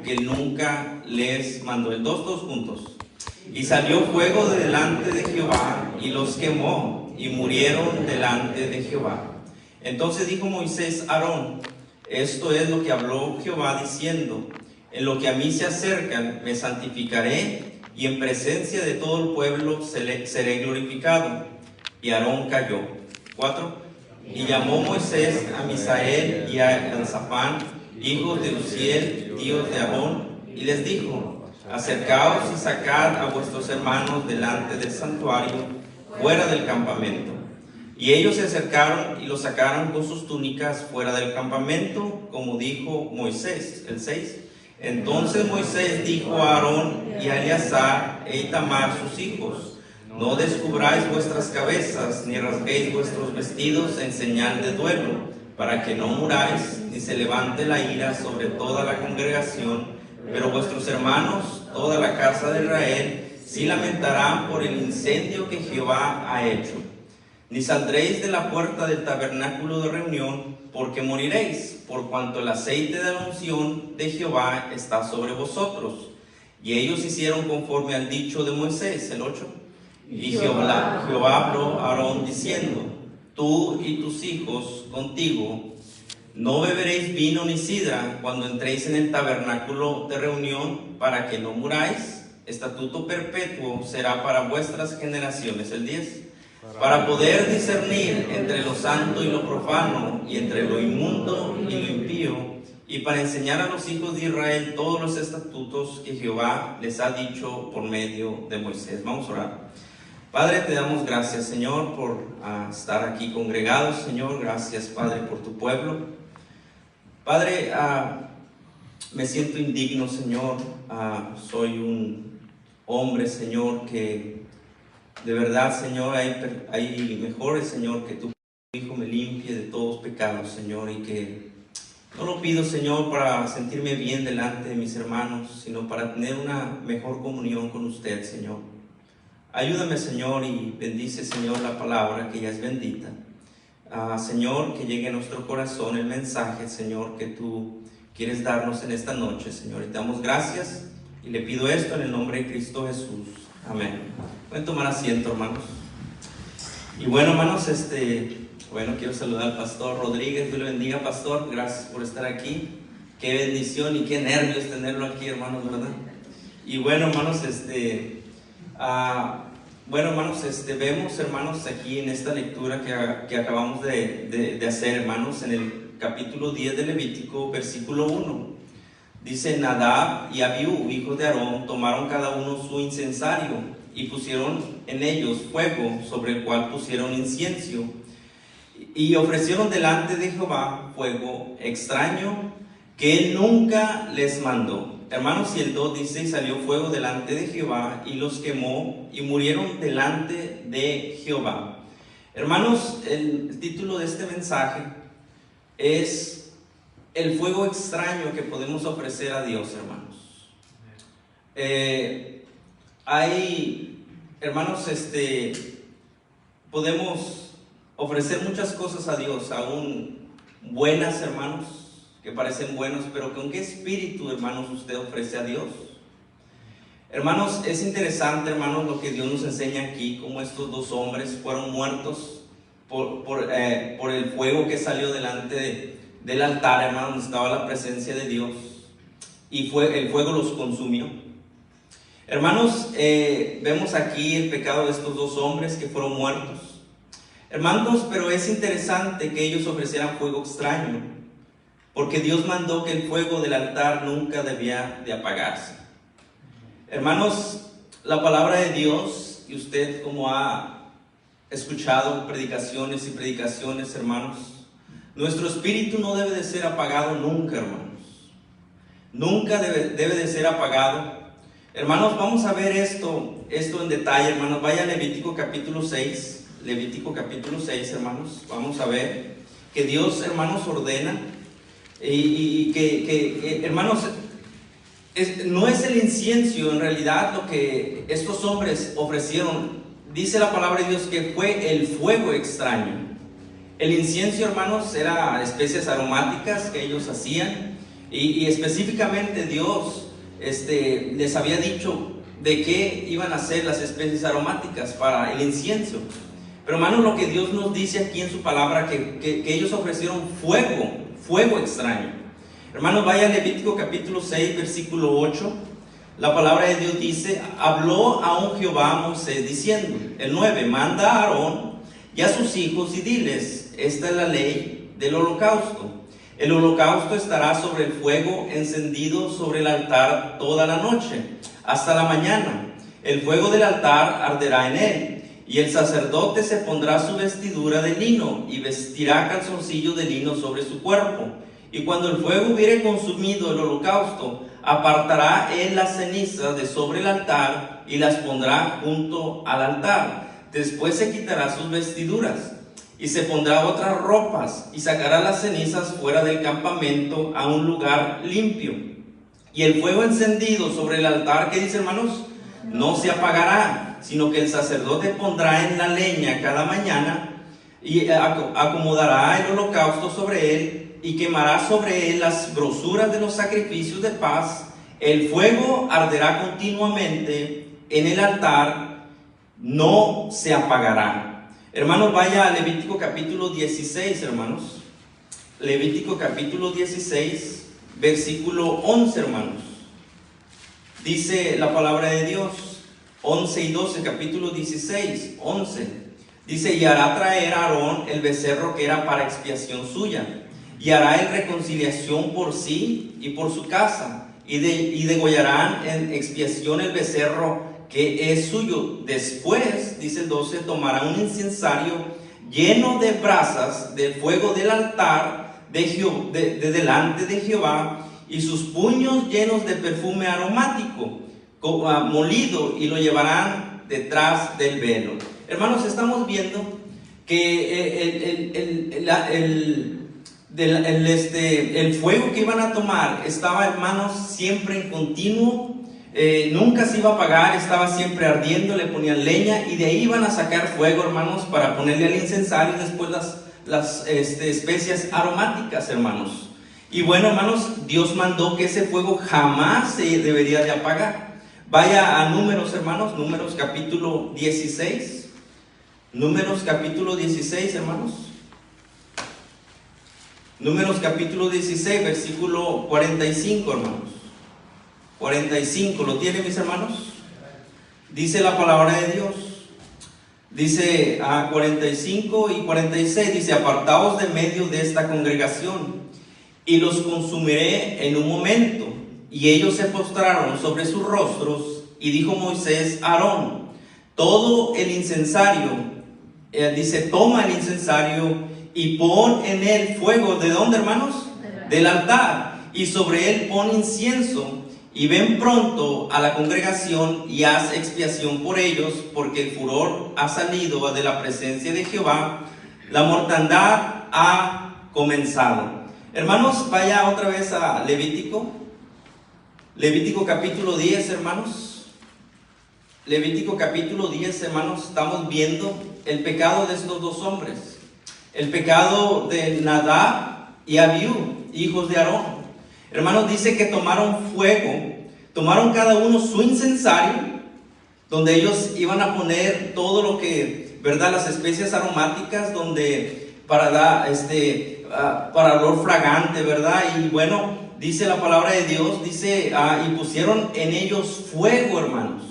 que nunca les mandó. El 2, todos juntos. Y salió fuego de delante de Jehová y los quemó y murieron delante de Jehová. Entonces dijo Moisés a Aarón: esto es lo que habló Jehová diciendo: en lo que a mí se acercan me santificaré, y en presencia de todo el pueblo seré glorificado. Y Aarón calló. 4. Y llamó Moisés a Misael y a Elzafán, hijos de Uziel, tíos de Aarón, y les dijo: acercaos y sacad a vuestros hermanos delante del santuario, fuera del campamento. Y ellos se acercaron y los sacaron con sus túnicas fuera del campamento, como dijo Moisés. El 6. Entonces Moisés dijo a Aarón y a Eleazar e Itamar sus hijos: no descubráis vuestras cabezas, ni rasguéis vuestros vestidos en señal de duelo, para que no muráis, ni se levante la ira sobre toda la congregación. Pero vuestros hermanos, toda la casa de Israel, sí lamentarán por el incendio que Jehová ha hecho. Ni saldréis de la puerta del tabernáculo de reunión, porque moriréis, por cuanto el aceite de la unción de Jehová está sobre vosotros. Y ellos hicieron conforme al dicho de Moisés. El 8. Y Jehová habló a Aarón diciendo: tú y tus hijos contigo no beberéis vino ni sidra cuando entréis en el tabernáculo de reunión, para que no muráis. Estatuto perpetuo será para vuestras generaciones. El 10. Para poder discernir entre lo santo y lo profano, y entre lo inmundo y lo impío, y para enseñar a los hijos de Israel todos los estatutos que Jehová les ha dicho por medio de Moisés. Vamos a orar. Padre, te damos gracias, Señor, por estar aquí congregados, Señor. Gracias, Padre, por tu pueblo. Padre, me siento indigno, Señor. Soy un hombre, Señor, que de verdad, Señor, hay mejores, Señor, que tu Hijo me limpie de todos pecados, Señor, y que no lo pido, Señor, para sentirme bien delante de mis hermanos, sino para tener una mejor comunión con usted, Señor. Ayúdame, Señor, y bendice, Señor, la palabra que ya es bendita. Señor, que llegue a nuestro corazón el mensaje, Señor, que tú quieres darnos en esta noche, Señor. Y te damos gracias y le pido esto en el nombre de Cristo Jesús. Amén. Pueden tomar asiento, hermanos. Y bueno, hermanos, quiero saludar al pastor Rodríguez. Dios le bendiga, pastor. Gracias por estar aquí. Qué bendición y qué nervios tenerlo aquí, hermanos, ¿verdad? Y bueno, hermanos, vemos, hermanos, aquí en esta lectura que acabamos de hacer, hermanos, en el capítulo 10 de Levítico, versículo 1. Dice: Nadab y Abiú, hijos de Aarón, tomaron cada uno su incensario y pusieron en ellos fuego, sobre el cual pusieron incienso, y ofrecieron delante de Jehová fuego extraño que él nunca les mandó. Hermanos, y el 2 dice: y salió fuego delante de Jehová y los quemó y murieron delante de Jehová. Hermanos, el título de este mensaje es el fuego extraño que podemos ofrecer a Dios, hermanos. Hermanos, podemos ofrecer muchas cosas a Dios, aún buenas, hermanos, que parecen buenos, pero ¿con qué espíritu, hermanos, usted ofrece a Dios? Hermanos, es interesante, hermanos, lo que Dios nos enseña aquí, cómo estos dos hombres fueron muertos por el fuego que salió delante del altar, hermanos, donde estaba la presencia de Dios, y el fuego los consumió. Hermanos, vemos aquí el pecado de estos dos hombres que fueron muertos. Hermanos, pero es interesante que ellos ofrecieran fuego extraño, porque Dios mandó que el fuego del altar nunca debía de apagarse. Hermanos, la palabra de Dios, y usted como ha escuchado predicaciones y predicaciones, hermanos, nuestro espíritu no debe de ser apagado nunca, hermanos. Nunca debe de ser apagado. Hermanos, vamos a ver esto en detalle, hermanos. Vaya a Levítico capítulo 6. Levítico capítulo 6, hermanos. Vamos a ver que Dios, hermanos, ordena y que hermanos, no es el incienso en realidad lo que estos hombres ofrecieron. Dice la palabra de Dios que fue el fuego extraño. El incienso, hermanos, era especies aromáticas que ellos hacían, y específicamente Dios les había dicho de qué iban a ser las especies aromáticas para el incienso. Pero hermanos, lo que Dios nos dice aquí en su palabra, que ellos ofrecieron fuego extraño. Hermanos, vaya a Levítico capítulo 6, versículo 8. La palabra de Dios dice: habló aún Jehová a Moisés diciendo, el 9, manda a Aarón y a sus hijos y diles, esta es la ley del holocausto. El holocausto estará sobre el fuego encendido sobre el altar toda la noche, hasta la mañana. El fuego del altar arderá en él, y el sacerdote se pondrá su vestidura de lino, y vestirá calzoncillos de lino sobre su cuerpo. Y cuando el fuego hubiere consumido el holocausto, apartará él las cenizas de sobre el altar, y las pondrá junto al altar. Después se quitará sus vestiduras, y se pondrá otras ropas, y sacará las cenizas fuera del campamento a un lugar limpio. Y el fuego encendido sobre el altar, ¿qué dice, hermanos? No se apagará, sino que el sacerdote pondrá en la leña cada mañana, y acomodará el holocausto sobre él, y quemará sobre él las grosuras de los sacrificios de paz. El fuego arderá continuamente en el altar, no se apagará. Hermanos, vaya a Levítico capítulo 16, hermanos. Levítico capítulo 16, versículo 11, hermanos. Dice la palabra de Dios, 11 y 12, capítulo 16, 11. Dice: y hará traer a Aarón el becerro que era para expiación suya, y hará él reconciliación por sí y por su casa, y degollarán en expiación el becerro que es suyo. Después, dice el 12, tomará un incensario lleno de brasas del fuego del altar de delante de Jehová, y sus puños llenos de perfume aromático molido, y lo llevarán detrás del velo. Hermanos, estamos viendo que el fuego que iban a tomar estaba, hermanos, siempre en continuo. Nunca se iba a apagar, estaba siempre ardiendo, le ponían leña, y de ahí iban a sacar fuego, hermanos, para ponerle al incensario, y después las especias aromáticas, hermanos. Y bueno, hermanos, Dios mandó que ese fuego jamás se debería de apagar. Vaya a Números, hermanos, Números capítulo 16. Números capítulo 16, hermanos. Números capítulo 16, versículo 45, hermanos. 45, ¿lo tienen, mis hermanos? Dice la palabra de Dios. Dice a 45 y 46, dice: apartaos de medio de esta congregación, y los consumiré en un momento. Y ellos se postraron sobre sus rostros, y dijo Moisés a Aarón: todo el incensario, dice, toma el incensario y pon en él fuego. ¿De dónde, hermanos? Del altar. Y sobre él pon incienso. Y ven pronto a la congregación y haz expiación por ellos, porque el furor ha salido de la presencia de Jehová, la mortandad ha comenzado. Hermanos, vaya otra vez a Levítico. Levítico capítulo 10, hermanos. Levítico capítulo 10, hermanos. Estamos viendo el pecado de estos dos hombres. El pecado de Nadab y Abiú, hijos de Aarón. Hermanos, dice que tomaron fuego, tomaron cada uno su incensario, donde ellos iban a poner todo lo que, ¿verdad?, las especias aromáticas, donde para olor fragante, ¿verdad? Y bueno, dice la palabra de Dios, dice, y pusieron en ellos fuego, hermanos.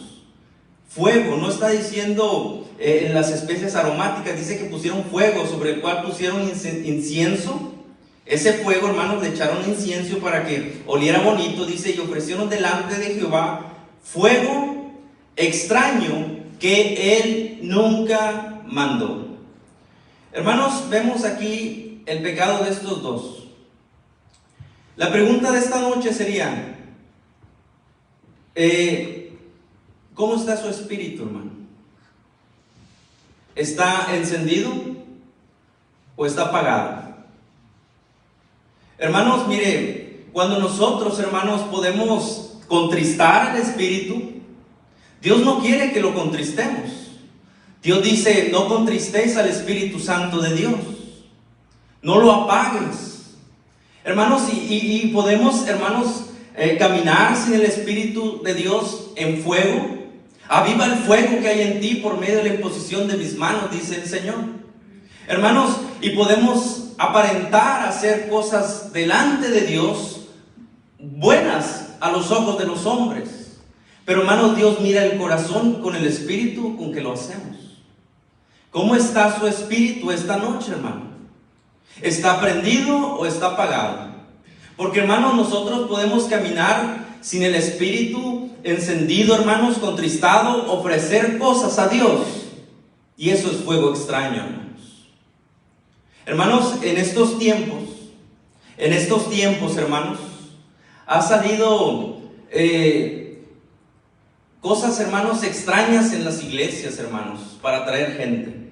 Fuego, no está diciendo en las especias aromáticas, dice que pusieron fuego, sobre el cual pusieron incienso. Ese fuego, hermanos, le echaron incienso para que oliera bonito, dice, y ofrecieron delante de Jehová fuego extraño que él nunca mandó. Hermanos, vemos aquí el pecado de estos dos. La pregunta de esta noche sería, ¿cómo está su espíritu, hermano? ¿Está encendido o está apagado? Hermanos, mire, cuando nosotros, hermanos, podemos contristar al Espíritu, Dios no quiere que lo contristemos. Dios dice: no contristéis al Espíritu Santo de Dios, no lo apagues. Hermanos, y podemos, hermanos, caminar sin el Espíritu de Dios en fuego. Aviva el fuego que hay en ti por medio de la imposición de mis manos, dice el Señor. Hermanos, y podemos aparentar hacer cosas delante de Dios buenas a los ojos de los hombres. Pero hermanos, Dios mira el corazón con el espíritu con que lo hacemos. ¿Cómo está su espíritu esta noche, hermano? ¿Está prendido o está apagado? Porque, hermanos, nosotros podemos caminar sin el espíritu encendido, hermanos, contristado, ofrecer cosas a Dios. Y eso es fuego extraño, hermanos. Hermanos, en estos tiempos, hermanos, ha salido cosas, hermanos, extrañas en las iglesias, hermanos, para atraer gente.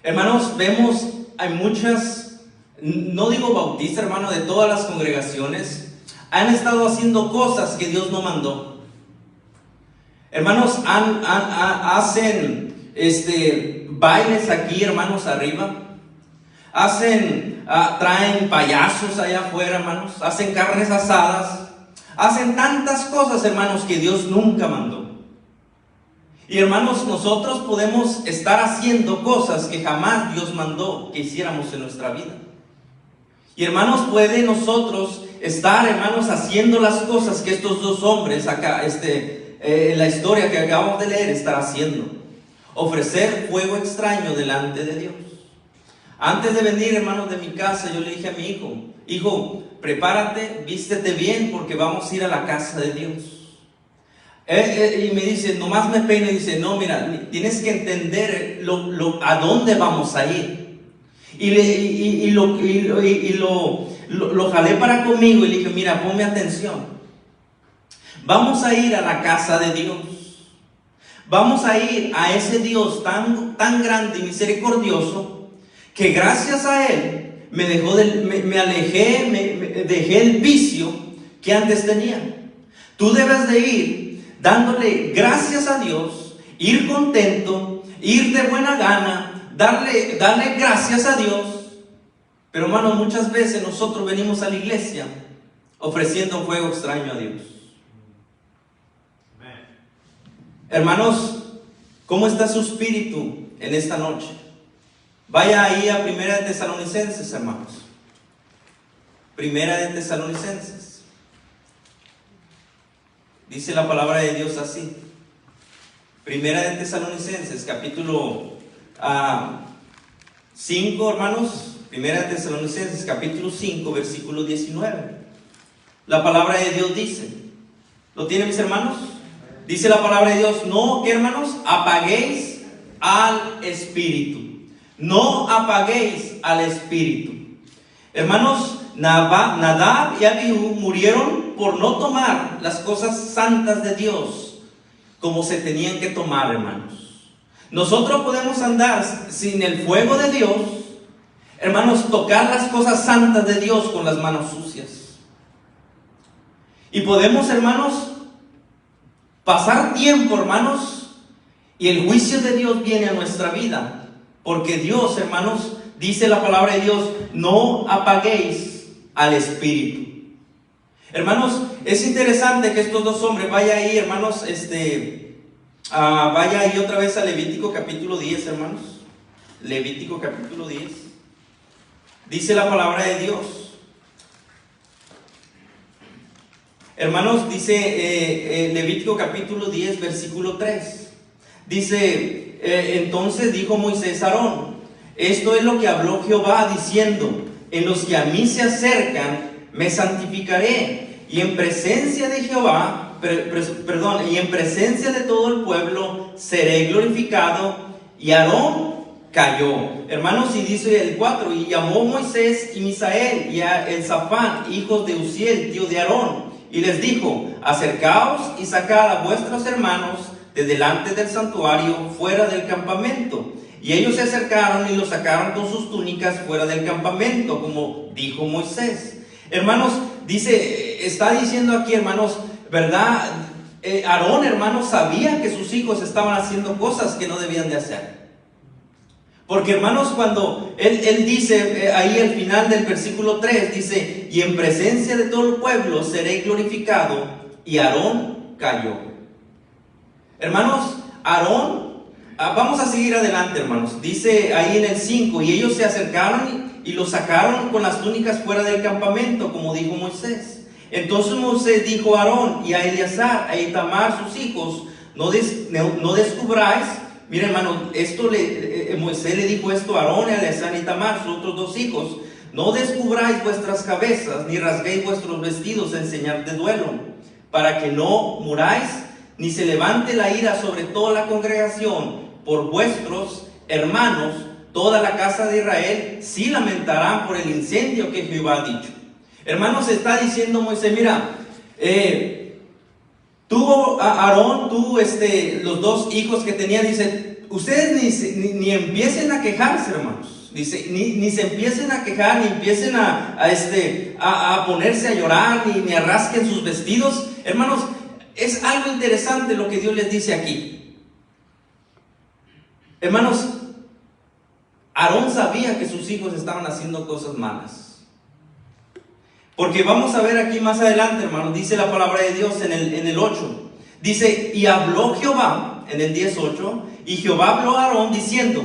Hermanos, vemos, hay muchas, no digo bautistas, hermano, de todas las congregaciones, han estado haciendo cosas que Dios no mandó. Hermanos, hacen bailes aquí, hermanos, arriba. Traen payasos allá afuera, hermanos. Hacen carnes asadas. Hacen tantas cosas, hermanos, que Dios nunca mandó. Y, hermanos, nosotros podemos estar haciendo cosas que jamás Dios mandó que hiciéramos en nuestra vida. Y, hermanos, puede nosotros estar, hermanos, haciendo las cosas que estos dos hombres acá, en la historia que acabamos de leer, están haciendo. Ofrecer fuego extraño delante de Dios. Antes de venir, hermanos, de mi casa, yo le dije a mi hijo: hijo, prepárate, vístete bien, porque vamos a ir a la casa de Dios. Y me dice, nomás me peino, y dice, no, mira, tienes que entender a dónde vamos a ir. Y lo jalé para conmigo y le dije, mira, ponme atención. Vamos a ir a la casa de Dios. Vamos a ir a ese Dios tan grande y misericordioso, que gracias a Él me alejé, dejé el vicio que antes tenía. Tú debes de ir dándole gracias a Dios, ir contento, ir de buena gana, darle gracias a Dios. Pero, hermanos, muchas veces nosotros venimos a la iglesia ofreciendo fuego extraño a Dios. Hermanos, ¿cómo está su espíritu en esta noche? Vaya ahí a Primera de Tesalonicenses, hermanos. Primera de Tesalonicenses. Dice la palabra de Dios así. Primera de Tesalonicenses, capítulo 5, hermanos. Primera de Tesalonicenses, capítulo 5, versículo 19. La palabra de Dios dice, ¿lo tienen, mis hermanos? Dice la palabra de Dios, no, ¿qué, hermanos? Apaguéis al Espíritu. No apaguéis al Espíritu. Hermanos, Nadab y Abiú murieron por no tomar las cosas santas de Dios como se tenían que tomar, hermanos. Nosotros podemos andar sin el fuego de Dios, hermanos, tocar las cosas santas de Dios con las manos sucias. Y podemos, hermanos, pasar tiempo, hermanos, y el juicio de Dios viene a nuestra vida. Porque Dios, hermanos, dice la palabra de Dios, no apaguéis al Espíritu. Hermanos, es interesante que estos dos hombres, vaya ahí, hermanos, vaya ahí otra vez a Levítico capítulo 10, hermanos. Levítico capítulo 10. Dice la palabra de Dios. Hermanos, dice Levítico capítulo 10, versículo 3. Dice, entonces dijo Moisés a Aarón, esto es lo que habló Jehová diciendo, en los que a mí se acercan, me santificaré, y en presencia de Jehová, y en presencia de todo el pueblo, seré glorificado. Y Aarón cayó. Hermanos, y dice el 4, y llamó Moisés y Misael y a Elzafán, hijos de Uziel, tío de Aarón, y les dijo, acercaos y sacad a vuestros hermanos de delante del santuario, fuera del campamento. Y ellos se acercaron y los sacaron con sus túnicas fuera del campamento, como dijo Moisés. Hermanos, está diciendo aquí, hermanos, ¿verdad? Aarón, hermanos, sabía que sus hijos estaban haciendo cosas que no debían de hacer. Porque hermanos, cuando él dice, ahí al final del versículo 3, dice, y en presencia de todo el pueblo seré glorificado, y Aarón cayó. Hermanos, Aarón, vamos a seguir adelante, hermanos. Dice ahí en el 5, y ellos se acercaron y lo sacaron con las túnicas fuera del campamento, como dijo Moisés. Entonces Moisés dijo a Aarón y a Eleazar, a Itamar, sus hijos, no descubráis. Mira, hermano, Moisés le dijo esto a Aarón, a Eleazar y Itamar, sus otros dos hijos: no descubráis vuestras cabezas, ni rasguéis vuestros vestidos en señal de duelo, para que no muráis, ni se levante la ira sobre toda la congregación por vuestros hermanos. Toda la casa de Israel sí lamentarán por el incendio que Jehová ha dicho. Hermanos, está diciendo Moisés, mira, Aarón, los dos hijos que tenía, dice, ustedes ni empiecen a quejarse, hermanos. Dice, ni se empiecen a quejar, ni empiecen a ponerse a llorar, ni rasquen sus vestidos. Hermanos, es algo interesante lo que Dios les dice aquí. Hermanos, Aarón sabía que sus hijos estaban haciendo cosas malas. Porque vamos a ver aquí más adelante, hermanos, dice la palabra de Dios en el 8. Dice, y habló Jehová, en el 18, y Jehová habló a Aarón diciendo,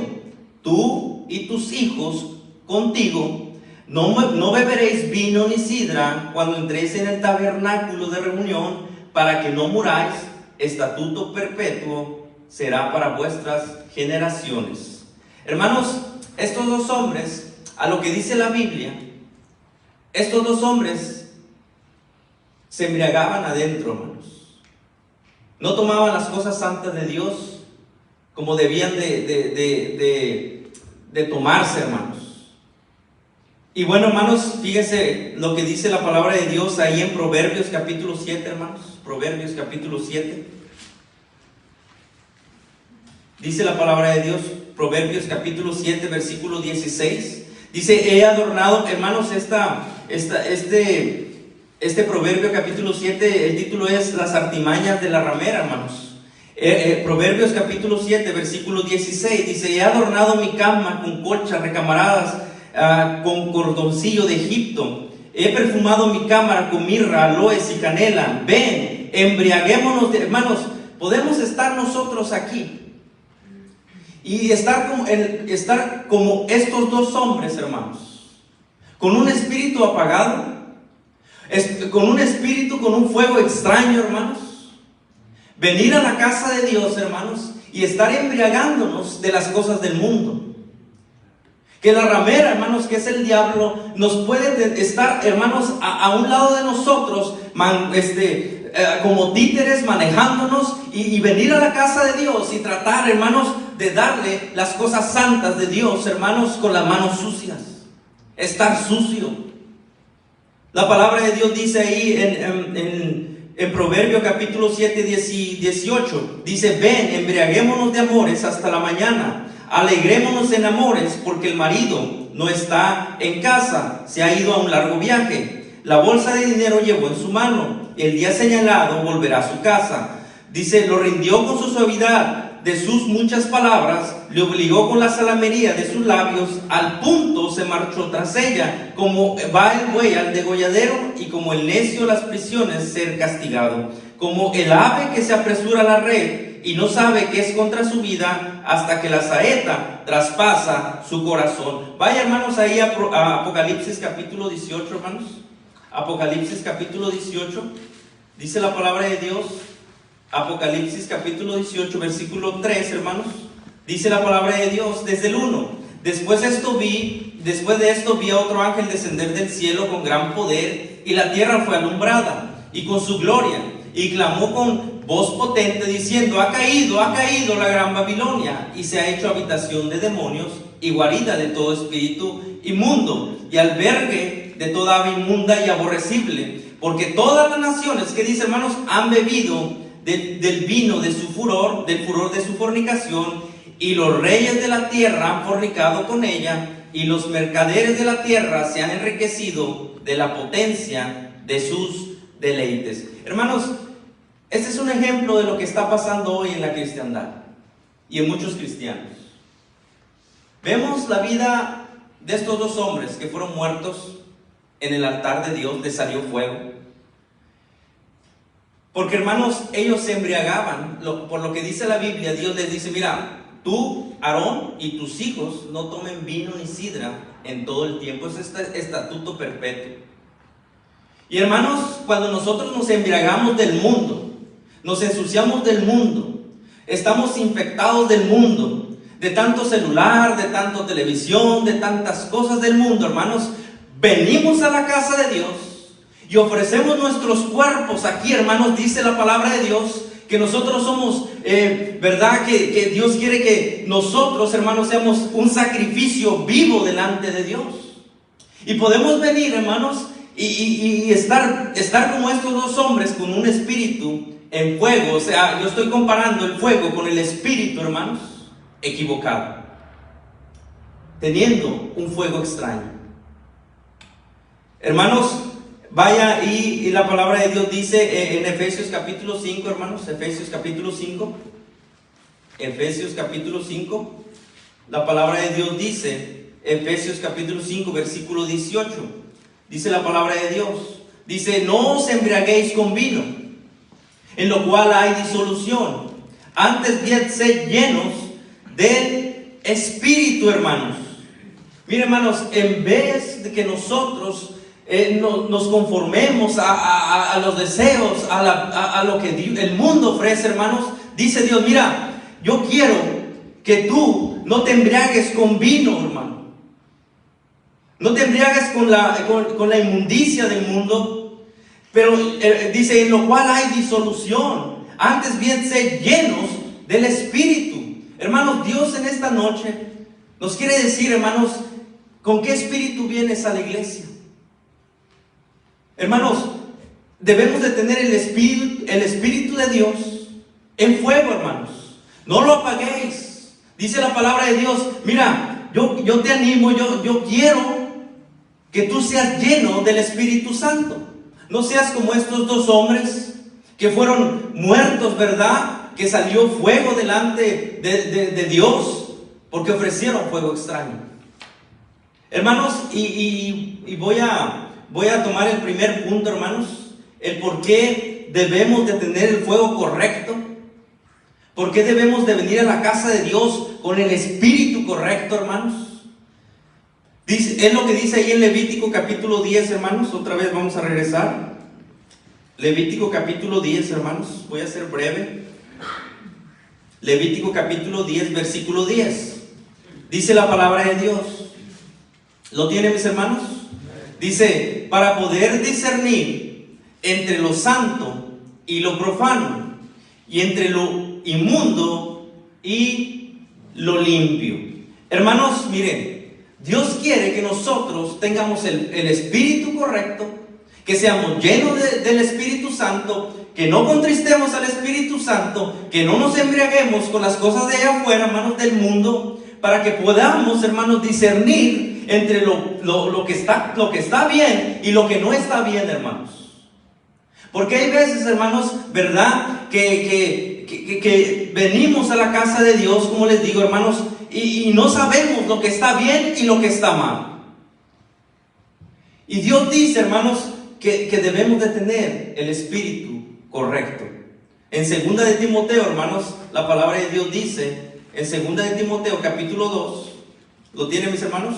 tú y tus hijos contigo no beberéis vino ni sidra cuando entréis en el tabernáculo de reunión, para que no muráis. Estatuto perpetuo será para vuestras generaciones. Hermanos, estos dos hombres, a lo que dice la Biblia, estos dos hombres se embriagaban adentro, hermanos. No tomaban las cosas santas de Dios como debían de tomarse, hermanos. Y bueno, hermanos, fíjense lo que dice la palabra de Dios ahí en Proverbios capítulo 7, hermanos. Proverbios capítulo 7. Dice la palabra de Dios, Proverbios capítulo 7, versículo 16. Dice, he adornado, hermanos, este Proverbio capítulo 7, el título es Las artimañas de la ramera, hermanos. Proverbios capítulo 7, versículo 16, dice, he adornado mi cama con colchas recamaradas, con cordoncillo de Egipto. He perfumado mi cámara con mirra, aloes y canela. Ven, embriaguémonos, hermanos. Podemos estar nosotros aquí y estar como estos dos hombres, hermanos, con un espíritu apagado, con un espíritu, con un fuego extraño, hermanos. Venir a la casa de Dios, hermanos, y estar embriagándonos de las cosas del mundo. Que la ramera, hermanos, que es el diablo, nos puede estar, hermanos, a un lado de nosotros, como títeres manejándonos, y venir a la casa de Dios y tratar, hermanos, de darle las cosas santas de Dios, hermanos, con las manos sucias. Estar sucio. La palabra de Dios dice ahí en Proverbio capítulo 7, 18, dice, ven, embriaguémonos de amores hasta la mañana. Alegrémonos en amores, porque el marido no está en casa, se ha ido a un largo viaje. La bolsa de dinero llevó en su mano, el día señalado volverá a su casa. Dice, lo rindió con su suavidad de sus muchas palabras, le obligó con la salamería de sus labios, al punto se marchó tras ella, como va el buey al degolladero, y como el necio a las prisiones ser castigado, como el ave que se apresura a la red y no sabe que es contra su vida, hasta que la saeta traspasa su corazón. Vaya, hermanos, ahí a Apocalipsis capítulo 18, hermanos. Apocalipsis capítulo 18, dice la palabra de Dios. Apocalipsis capítulo 18, versículo 3, hermanos. Dice la palabra de Dios desde el 1. Después de esto vi a otro ángel descender del cielo con gran poder, y la tierra fue alumbrada, y con su gloria, y clamó con voz potente diciendo, ha caído la gran Babilonia, y se ha hecho habitación de demonios, y guarida de todo espíritu inmundo, y albergue de toda ave inmunda y aborrecible, porque todas las naciones, que dice, hermanos, han bebido del vino de su furor, del furor de su fornicación, y los reyes de la tierra han fornicado con ella, y los mercaderes de la tierra se han enriquecido de la potencia de sus deleites. Hermanos, este es un ejemplo de lo que está pasando hoy en la cristiandad y en muchos cristianos. Vemos la vida de estos dos hombres que fueron muertos en el altar de Dios, les salió fuego. Porque, hermanos, ellos se embriagaban. Por lo que dice la Biblia, Dios les dice: mira, tú, Aarón, y tus hijos no tomen vino ni sidra en todo el tiempo. Es este estatuto perpetuo. Y, hermanos, cuando nosotros nos embriagamos del mundo, nos ensuciamos del mundo, estamos infectados del mundo, de tanto celular, de tanto televisión, de tantas cosas del mundo, hermanos, venimos a la casa de Dios y ofrecemos nuestros cuerpos aquí, hermanos. Dice la palabra de Dios que nosotros somos, ¿verdad? Que Dios quiere que nosotros, hermanos, seamos un sacrificio vivo delante de Dios. Y podemos venir, hermanos, y estar como estos dos hombres, con un espíritu en fuego. O sea, yo estoy comparando el fuego con el espíritu, hermanos, equivocado, teniendo un fuego extraño. Hermanos, vaya y la palabra de Dios dice en Efesios capítulo 5, hermanos, Efesios capítulo 5, la palabra de Dios dice, Efesios capítulo 5, versículo 18, dice la palabra de Dios, dice: no os embriaguéis con vino, en lo cual hay disolución, antes bien sed llenos del Espíritu, hermanos. Miren, hermanos, en vez de que nosotros nos conformemos a los deseos, a lo que el mundo ofrece, hermanos, dice Dios: mira, yo quiero que tú no te embriagues con vino, hermano. No te embriagues con la inmundicia del mundo, pero dice: en lo cual hay disolución, antes bien sed llenos del Espíritu. Hermanos, Dios en esta noche nos quiere decir, hermanos, ¿con qué espíritu vienes a la iglesia? Hermanos, debemos de tener el espíritu de Dios en fuego, hermanos. No lo apaguéis. Dice la palabra de Dios: mira, yo te animo, yo quiero que tú seas lleno del Espíritu Santo. No seas como estos dos hombres que fueron muertos, ¿verdad? Que salió fuego delante de Dios porque ofrecieron fuego extraño. Hermanos, y voy a tomar el primer punto, hermanos, el por qué debemos de tener el fuego correcto, por qué debemos de venir a la casa de Dios con el espíritu correcto, hermanos. Es lo que dice ahí en Levítico capítulo 10, hermanos. Otra vez vamos a regresar. Levítico capítulo 10, hermanos. Voy a ser breve. Levítico capítulo 10, versículo 10. Dice la palabra de Dios. ¿Lo tienen, mis hermanos? Dice: para poder discernir entre lo santo y lo profano, y entre lo inmundo y lo limpio. Hermanos, miren, Dios quiere que nosotros tengamos el espíritu correcto, que seamos llenos del Espíritu Santo, que no contristemos al Espíritu Santo, que no nos embriaguemos con las cosas de allá afuera, hermanos, del mundo, para que podamos, hermanos, discernir entre lo que está bien y lo que no está bien, hermanos. Porque hay veces, hermanos, ¿verdad? Que venimos a la casa de Dios, como les digo, hermanos, y no sabemos lo que está bien y lo que está mal. Y Dios dice, hermanos, que debemos de tener el espíritu correcto. En 2 de Timoteo, hermanos, la palabra de Dios dice, en 2 de Timoteo capítulo 2, ¿lo tienen, mis hermanos?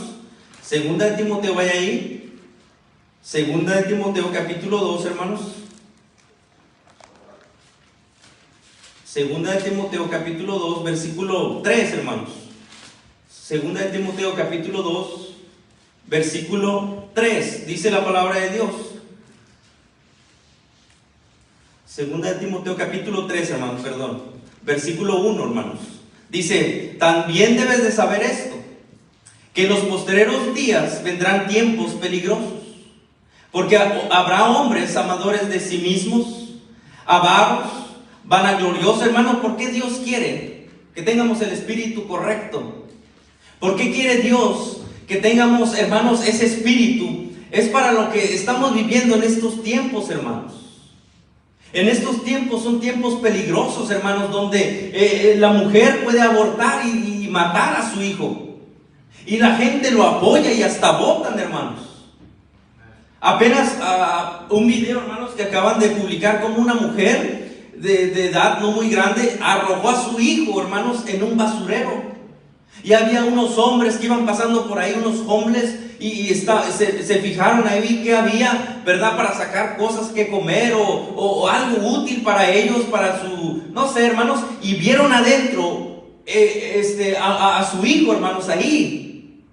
2 de Timoteo, vaya ahí. 2 de Timoteo capítulo 2, hermanos. 2 de Timoteo capítulo 2, versículo 3, hermanos. 2 de Timoteo capítulo 2, versículo 3, dice la palabra de Dios. 2 de Timoteo capítulo 3, hermanos, perdón. Versículo 1, hermanos. Dice: también debes de saber esto, que en los postreros días vendrán tiempos peligrosos, porque habrá hombres amadores de sí mismos, avaros, vanagloriosos. Hermanos, ¿por qué Dios quiere que tengamos el espíritu correcto? ¿Por qué quiere Dios que tengamos, hermanos, ese espíritu? Es para lo que estamos viviendo en estos tiempos, hermanos. En estos tiempos son tiempos peligrosos, hermanos, donde la mujer puede abortar y matar a su hijo. y la gente lo apoya y hasta votan, hermanos. Apenas un video, hermanos, que acaban de publicar, como una mujer de edad no muy grande arrojó a su hijo, hermanos, en un basurero. Y había unos hombres que iban pasando por ahí, unos homeless, y se fijaron ahí que había, ¿verdad?, para sacar cosas que comer o algo útil para ellos, para su, no sé, hermanos, y vieron adentro a su hijo, hermanos, ahí,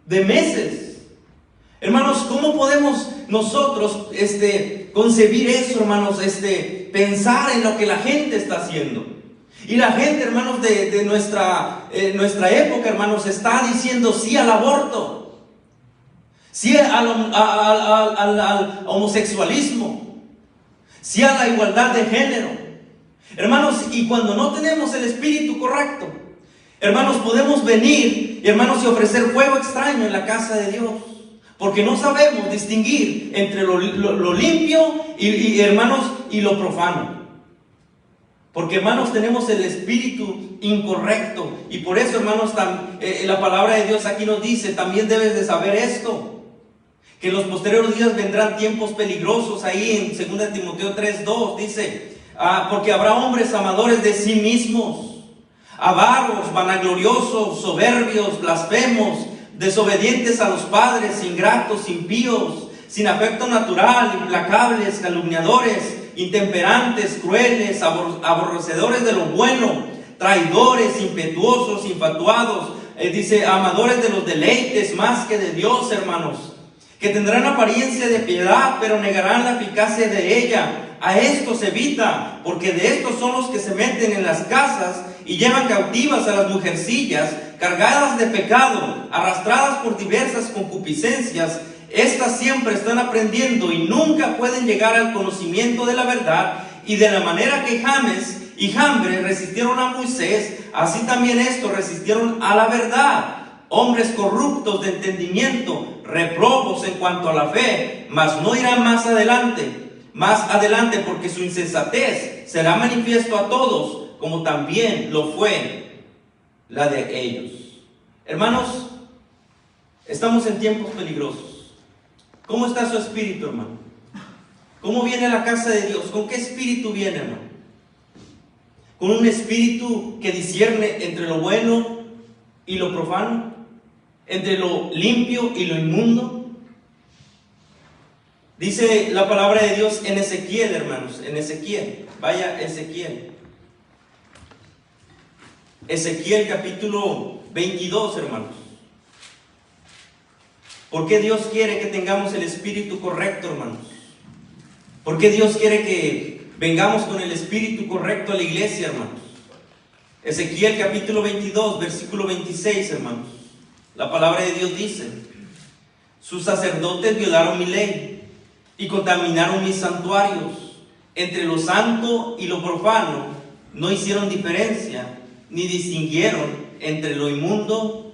de meses. Hermanos, ¿cómo podemos nosotros concebir eso, hermanos? Pensar en lo que la gente está haciendo. Y la gente, hermanos, de nuestra época, hermanos, está diciendo sí al aborto, sí al homosexualismo, sí a la igualdad de género. Hermanos, y cuando no tenemos el espíritu correcto, hermanos, podemos venir, hermanos, y ofrecer fuego extraño en la casa de Dios. Porque no sabemos distinguir entre lo limpio y hermanos, y lo profano. Porque, hermanos, tenemos el espíritu incorrecto. Y por eso, hermanos, la palabra de Dios aquí nos dice, también debes de saber esto, que en los posteriores días vendrán tiempos peligrosos. Ahí en 2 Timoteo 3:2 dice, porque habrá hombres amadores de sí mismos, avaros, vanagloriosos, soberbios, blasfemos, desobedientes a los padres, ingratos, impíos, sin afecto natural, implacables, calumniadores, intemperantes, crueles, aborrecedores de lo bueno, traidores, impetuosos, infatuados, dice, amadores de los deleites más que de Dios, hermanos, que tendrán apariencia de piedad, pero negarán la eficacia de ella. A estos evita, porque de estos son los que se meten en las casas y llevan cautivas a las mujercillas, cargadas de pecado, arrastradas por diversas concupiscencias. Estas siempre están aprendiendo y nunca pueden llegar al conocimiento de la verdad. Y de la manera que James y Jambres resistieron a Moisés, así también estos resistieron a la verdad. Hombres corruptos de entendimiento, reprobos en cuanto a la fe, mas no irán más adelante, porque su insensatez será manifiesto a todos, como también lo fue la de ellos. Hermanos, estamos en tiempos peligrosos. ¿Cómo está su espíritu, hermano? ¿Cómo viene a la casa de Dios? ¿Con qué espíritu viene, hermano? ¿Con un espíritu que discierne entre lo bueno y lo profano? ¿Entre lo limpio y lo inmundo? Dice la palabra de Dios en Ezequiel, hermanos, en Ezequiel. Vaya Ezequiel. Ezequiel capítulo 22, hermanos. ¿Por qué Dios quiere que tengamos el espíritu correcto, hermanos? ¿Por qué Dios quiere que vengamos con el espíritu correcto a la iglesia, hermanos? Ezequiel capítulo 22, versículo 26, hermanos. La palabra de Dios dice: sus sacerdotes violaron mi ley y contaminaron mis santuarios. Entre lo santo y lo profano no hicieron diferencia, ni distinguieron entre lo inmundo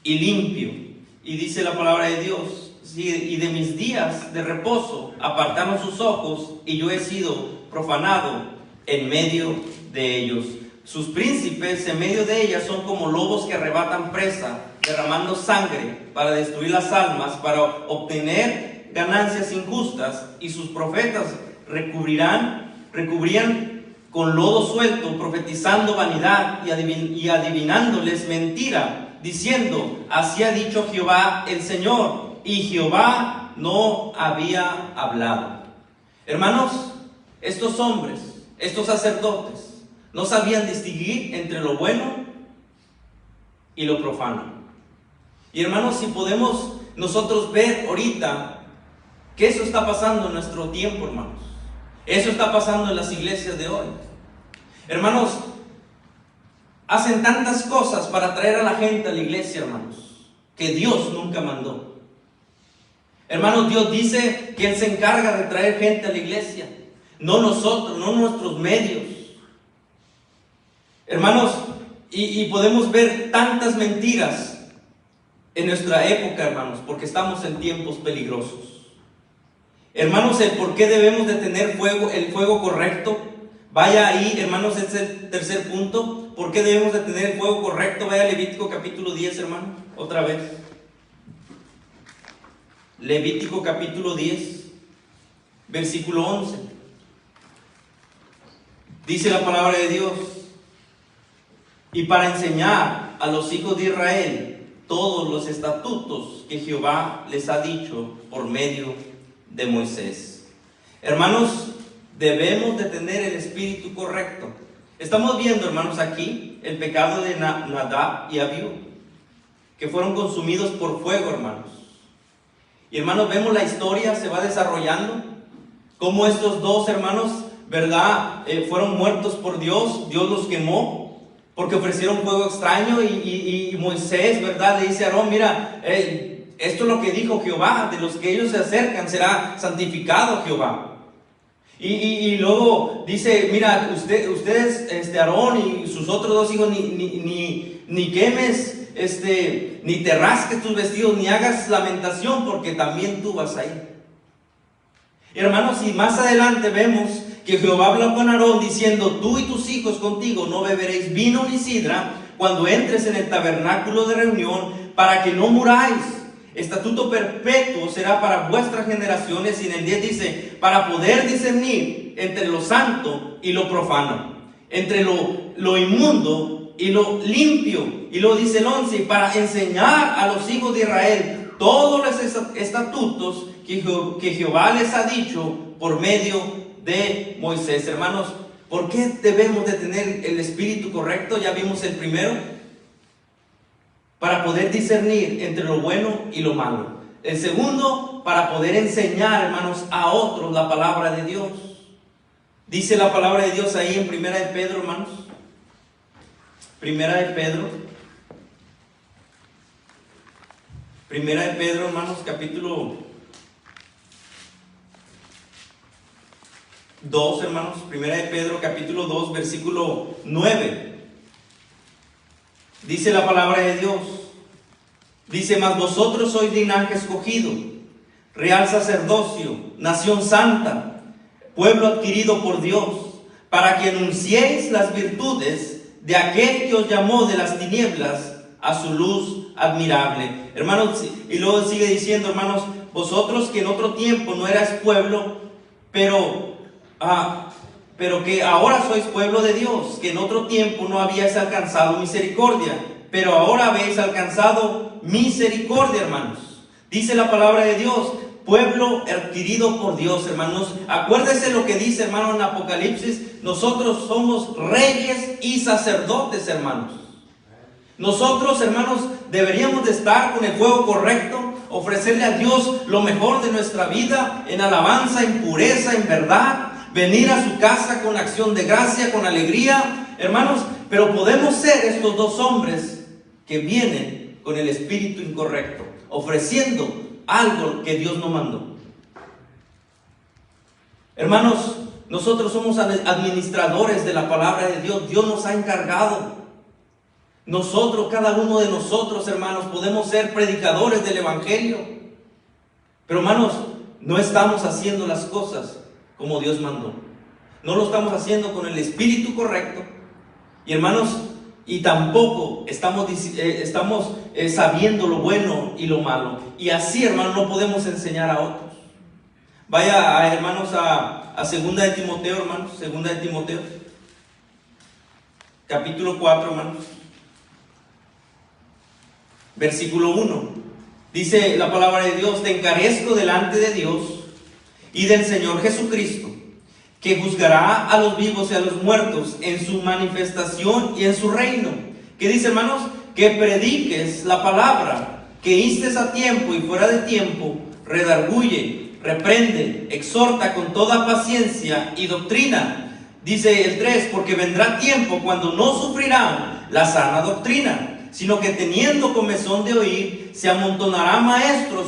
y limpio. Y dice la palabra de Dios: y de mis días de reposo apartaron sus ojos, y yo he sido profanado en medio de ellos. Sus príncipes en medio de ellas son como lobos que arrebatan presa, derramando sangre para destruir las almas, para obtener ganancias injustas. Y sus profetas recubrían con lodo suelto, profetizando vanidad y adivinándoles mentira, diciendo: así ha dicho Jehová el Señor. Y Jehová no había hablado. Hermanos, estos hombres, estos sacerdotes, no sabían distinguir entre lo bueno y lo profano. Y hermanos, si podemos nosotros ver ahorita que eso está pasando en nuestro tiempo, hermanos. Eso está pasando en las iglesias de hoy. Hermanos, hacen tantas cosas para traer a la gente a la iglesia, hermanos, que Dios nunca mandó. Hermanos, Dios dice que Él se encarga de traer gente a la iglesia, no nosotros, no nuestros medios. Hermanos, y podemos ver tantas mentiras en nuestra época, hermanos, porque estamos en tiempos peligrosos. Hermanos, el por qué debemos de tener el fuego correcto. Vaya ahí, hermanos, este es el tercer punto. ¿Por qué debemos de tener el fuego correcto? Vaya a Levítico capítulo 10, hermano, otra vez. Levítico capítulo 10, versículo 11. Dice la palabra de Dios: y para enseñar a los hijos de Israel todos los estatutos que Jehová les ha dicho por medio de Moisés. Hermanos, debemos de tener el espíritu correcto. Estamos viendo, hermanos, aquí el pecado de Nadab y Abiú, que fueron consumidos por fuego, hermanos. Y hermanos, vemos la historia, se va desarrollando, cómo estos dos hermanos, ¿verdad? Fueron muertos por Dios. Dios los quemó porque ofrecieron fuego extraño, y Moisés, ¿verdad?, le dice a Aarón: mira, esto es lo que dijo Jehová: de los que ellos se acercan será santificado Jehová. Y luego dice: mira, ustedes, Aarón y sus otros dos hijos, ni quemes, ni te rasques tus vestidos, ni hagas lamentación, porque también tú vas a ir. Hermanos, y más adelante vemos que Jehová habló con Aarón diciendo: tú y tus hijos contigo no beberéis vino ni sidra cuando entres en el tabernáculo de reunión, para que no muráis. Estatuto perpetuo será para vuestras generaciones. Y en el 10 dice: para poder discernir entre lo santo y lo profano, entre lo inmundo y lo limpio. Y luego dice el 11: para enseñar a los hijos de Israel todos los estatutos que Jehová les ha dicho por medio de Moisés. Hermanos, ¿por qué debemos de tener el espíritu correcto? Ya vimos el primero: para poder discernir entre lo bueno y lo malo. El segundo, para poder enseñar, hermanos, a otros la palabra de Dios. Dice la palabra de Dios ahí en Primera de Pedro, hermanos. Primera de Pedro, hermanos, capítulo 2, hermanos. Primera de Pedro, capítulo 2, versículo 9. Dice la palabra de Dios. Dice: mas vosotros sois linaje escogido, real sacerdocio, nación santa, pueblo adquirido por Dios, para que anunciéis las virtudes de aquel que os llamó de las tinieblas a su luz admirable. Hermanos, y luego sigue diciendo, hermanos: vosotros que en otro tiempo no erais pueblo, pero que ahora sois pueblo de Dios, que en otro tiempo no habíais alcanzado misericordia, pero ahora habéis alcanzado misericordia, hermanos. Dice la palabra de Dios: pueblo adquirido por Dios, hermanos. Acuérdese lo que dice, hermano, en Apocalipsis: nosotros somos reyes y sacerdotes, hermanos. Nosotros, hermanos, deberíamos de estar con el fuego correcto, ofrecerle a Dios lo mejor de nuestra vida, en alabanza, en pureza, en verdad, venir a su casa con acción de gracia, con alegría, hermanos. Pero podemos ser estos dos hombres que vienen con el espíritu incorrecto, ofreciendo algo que Dios no mandó. Hermanos, nosotros somos administradores de la palabra de Dios. Dios nos ha encargado. Nosotros, cada uno de nosotros, hermanos, podemos ser predicadores del evangelio. Pero, hermanos, no estamos haciendo las cosas como Dios mandó. No lo estamos haciendo con el espíritu correcto. Y, hermanos, y tampoco estamos sabiendo lo bueno y lo malo. Y así, hermanos, no podemos enseñar a otros. Vaya, hermanos, a segunda de Timoteo, hermanos. Segunda de Timoteo, capítulo 4, hermanos. Versículo 1. Dice la palabra de Dios: te encarezco delante de Dios y del Señor Jesucristo, que juzgará a los vivos y a los muertos en su manifestación y en su reino. ¿Qué dice, hermanos? Que prediques la palabra, que instes a tiempo y fuera de tiempo, redarguye, reprende, exhorta con toda paciencia y doctrina. Dice el 3: porque vendrá tiempo cuando no sufrirán la sana doctrina, sino que teniendo comezón de oír, se amontonarán maestros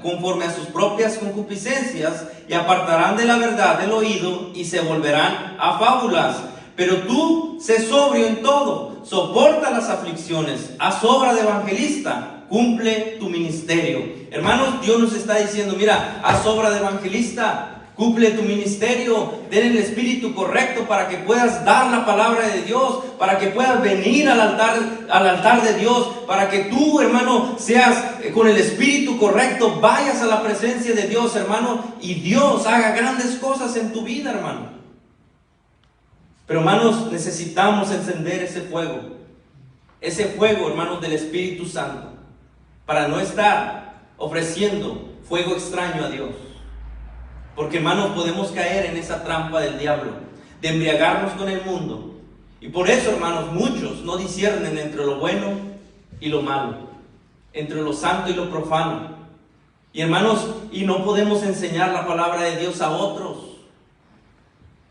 conforme a sus propias concupiscencias, y apartarán de la verdad del oído, y se volverán a fábulas. Pero tú, sé sobrio en todo, soporta las aflicciones, haz obra de evangelista, cumple tu ministerio. Hermanos, Dios nos está diciendo: mira, haz obra de evangelista, cumple tu ministerio, ten el espíritu correcto para que puedas dar la palabra de Dios, para que puedas venir al altar de Dios, para que tú, hermano, seas con el espíritu correcto, vayas a la presencia de Dios, hermano, y Dios haga grandes cosas en tu vida, hermano. Pero, hermanos, necesitamos encender ese fuego, hermanos, del Espíritu Santo, para no estar ofreciendo fuego extraño a Dios. Porque, hermanos, podemos caer en esa trampa del diablo, de embriagarnos con el mundo. Y por eso, hermanos, muchos no disciernen entre lo bueno y lo malo, entre lo santo y lo profano. Y, hermanos, y no podemos enseñar la palabra de Dios a otros.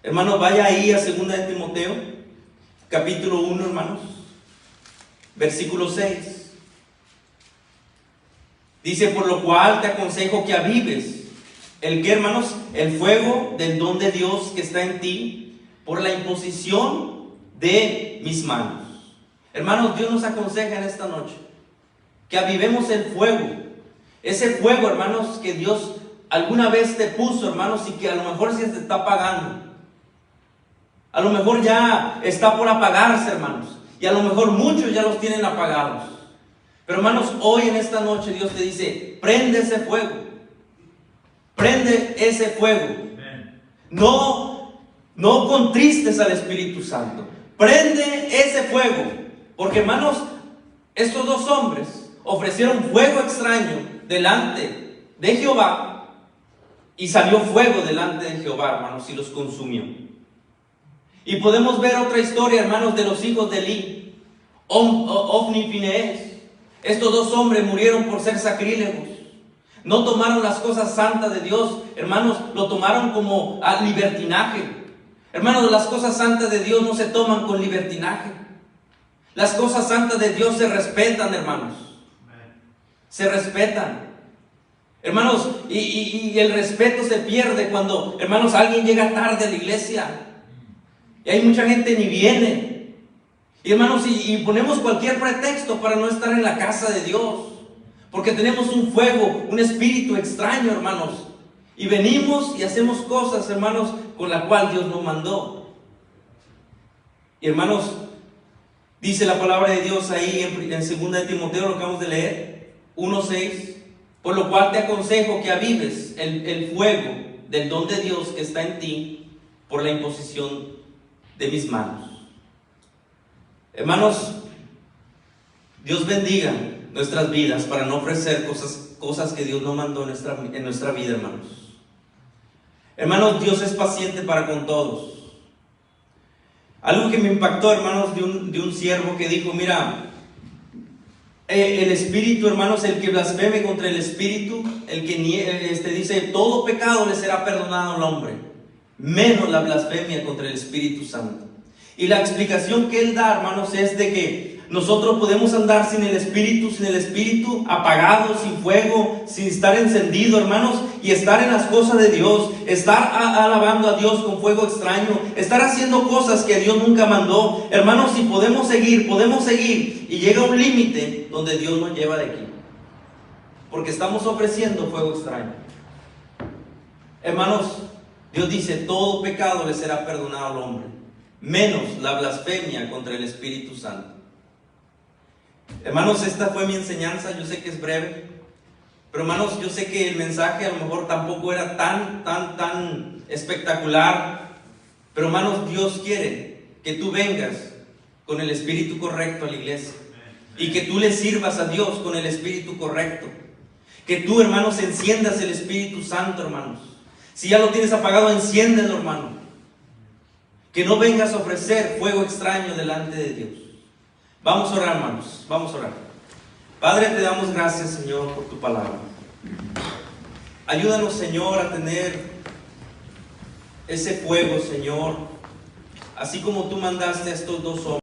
Hermanos, vaya ahí a 2 de Timoteo, capítulo 1, hermanos, versículo 6. Dice: por lo cual te aconsejo que avives el que, hermanos, el fuego del don de Dios que está en ti por la imposición de mis manos. Hermanos, Dios nos aconseja en esta noche que avivemos el fuego. Ese fuego, hermanos, que Dios alguna vez te puso, hermanos, y que a lo mejor se te está apagando. A lo mejor ya está por apagarse, hermanos. Y a lo mejor muchos ya los tienen apagados. Pero, hermanos, hoy en esta noche Dios te dice: prende ese fuego. Prende ese fuego. No contristes al Espíritu Santo. Prende ese fuego. Porque, hermanos, estos dos hombres ofrecieron fuego extraño delante de Jehová. Y salió fuego delante de Jehová, hermanos, y los consumió. Y podemos ver otra historia, hermanos, de los hijos de Elí, Ofni y Finees. Estos dos hombres murieron por ser sacrílegos. No tomaron las cosas santas de Dios, hermanos, lo tomaron como libertinaje. Hermanos, las cosas santas de Dios no se toman con libertinaje. Las cosas santas de Dios se respetan, hermanos. Se respetan. Hermanos, y el respeto se pierde cuando, hermanos, alguien llega tarde a la iglesia. Y hay mucha gente ni viene. Y, hermanos, y ponemos cualquier pretexto para no estar en la casa de Dios. Porque tenemos un fuego, un espíritu extraño, hermanos. Y venimos y hacemos cosas, hermanos, con la cual Dios nos mandó. Y, hermanos, dice la palabra de Dios ahí en 2 de Timoteo, lo que acabamos de leer, 1:6. Por lo cual te aconsejo que avives el fuego del don de Dios que está en ti por la imposición de mis manos. Hermanos, Dios bendiga nuestras vidas para no ofrecer cosas que Dios no mandó en nuestra vida, hermanos. Hermanos, Dios es paciente para con todos. Algo que me impactó, hermanos, de un siervo que dijo: mira, el espíritu, hermanos, el que blasfeme contra el espíritu, el que dice: todo pecado le será perdonado al hombre, menos la blasfemia contra el Espíritu Santo. Y la explicación que él da, hermanos, es de que nosotros podemos andar sin el Espíritu, apagados, sin fuego, sin estar encendido, hermanos, y estar en las cosas de Dios, estar alabando a Dios con fuego extraño, estar haciendo cosas que Dios nunca mandó. Hermanos, si podemos seguir, y llega un límite donde Dios nos lleva de aquí, porque estamos ofreciendo fuego extraño. Hermanos, Dios dice: todo pecado le será perdonado al hombre, menos la blasfemia contra el Espíritu Santo. Hermanos, esta fue mi enseñanza. Yo sé que es breve, pero, hermanos, yo sé que el mensaje a lo mejor tampoco era tan espectacular. Pero, hermanos, Dios quiere que tú vengas con el espíritu correcto a la iglesia, y que tú le sirvas a Dios con el espíritu correcto. Que tú, hermanos, enciendas el Espíritu Santo, hermanos. Si ya lo tienes apagado, enciéndelo, hermano. Que no vengas a ofrecer fuego extraño delante de Dios. Vamos a orar, hermanos. Vamos a orar. Padre, te damos gracias, Señor, por tu palabra. Ayúdanos, Señor, a tener ese fuego, Señor, así como tú mandaste a estos dos hombres.